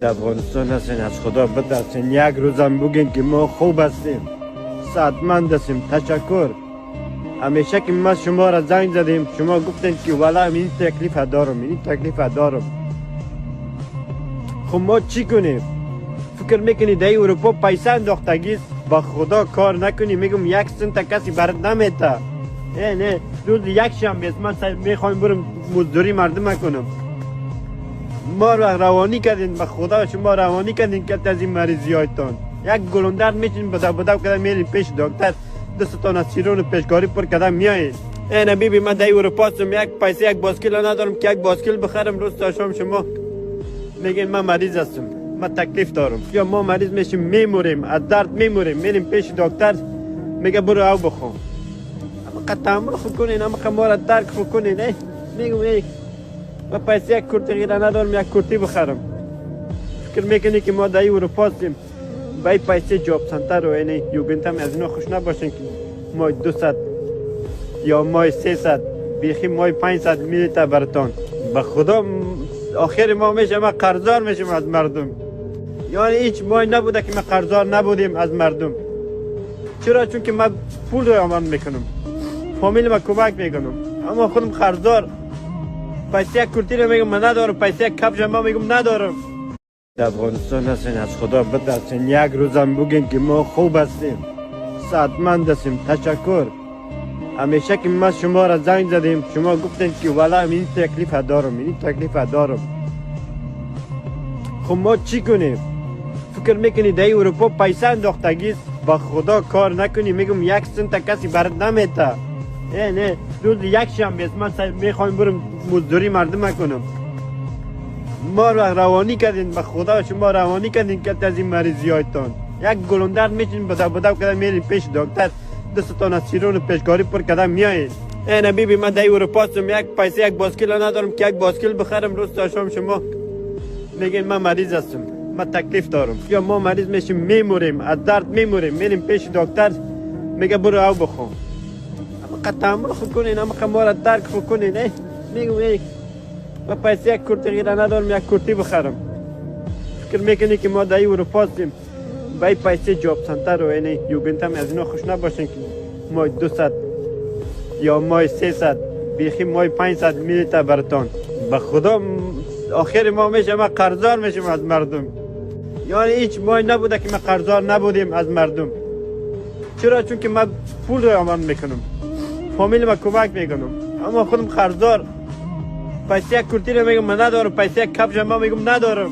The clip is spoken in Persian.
در افغانستان هستین، از خدا بترسین. یک روزم بگین که ما خوب هستیم، صحتمند هستیم. تشکر. همیشه که ما شما را زنگ زدیم، شما گفتین که والا این تکلیف دارم، این تکلیف دارم. خب ما چی کنیم؟ فکر میکنی در اروپا پیسه انداختگیست؟ با خدا کار نکنی. میگم یک سنت کسی برد نمیته. نه روز یک شنبه است، من میخوایم برم مزدوری مردم کنم. ما را روانی کردین، به خدا شما روانی کردین که از این مریضی هایتان. یک گلوندر میشین بدو کدام میرین پیش دکتر، دستتان از سیرون پیشکاری پر کدام میایین. نه بیبی من در اروپا هستم، یک پیسه یک باسکل ندارم که یک باسکل بخرم. روز تا شام شما میگین من مریض هستم، من تکلیف دارم. یا ما مریض میشیم میموریم، از درد میموریم، میریم پیش دکتر میگه برو او بخون. اما تحمل خود کنین، اما ما را درک خود کنین. میگم من پیسه یک کرتی غیره ندارم، یک کرتی بخرم. فکر میکنی که ما در اروپا هستیم بای پیسه جاب سنتر و اینه یوگنت هم از اینا خوش نباشین که مای 200 یا مای 300 بیخی مای 500 میلیته برتان. به خدا آخر ما میشه ما قرضدار میشیم از مردم. یعنی هیچ مای نبوده که ما قرضدار نبودیم از مردم. چرا؟ چون که من پول رو امان میکنم، فامیل ما کمک میکنم، اما خودم قرضدار. پیسه یک کرتی رو میگم من ندارم، پیسه یک کفش ما میگم ندارم. در افغانستان هستین، از خدا بترسین. یک روزم بگین که ما خوب هستیم، صحتمند هستیم. تشکر. همیشه که ما شما را زنگ زدیم، شما گفتین که والا این تکلیف دارم، این تکلیف دارم. خب ما چی کنیم؟ فکر میکنی در اروپا پیسه انداختگیست؟ با خدا کار نکنی. میگم یک سنت کسی برد نمیته. نه روز یک شنبه است، من میخوایم برم مزدوری مردم کنم. ما را روانی کردین، به خدا شما روانی کردین که از این مریضی هایتان. یک گلوندر میشین بدو کدام میرین پیش دکتر، دستتان از سیرون پیشکاری پر کدام میایین. نه بیبی من در اروپا هستم، یک پیسه یک باسکل ندارم که یک باسکل بخرم. روز تا شام شما میگین من مریض هستم، من تکلیف دارم. یا ما مریض میشیم میموریم، از درد میموریم، میریم پیش دکتر میگه برو او بخون. اما تحمل خود کنین، اما ما را درک خود کنین. میگم من پیسه یک کرتی غیره ندارم، یک کرتی بخرم. فکر میکنی که ما در اروپا هستیم بای پیسه جاب سنتر و اینه یوگنت هم از اینا خوش نباشین که مای 200 یا مای 300 بیخی مای 500 میلیته برتان. به خدا آخر ما میشه ما قرضدار میشیم از مردم. یعنی هیچ مای نبوده که ما قرضدار نبودیم از مردم. چرا؟ چون که من پول رو امان میکنم، فامیل ما کمک میکنم، اما خودم قرضدار. پیسه یک کرتی رو میگم من ندارم، پیسه یک کفش ما میگم ندارم.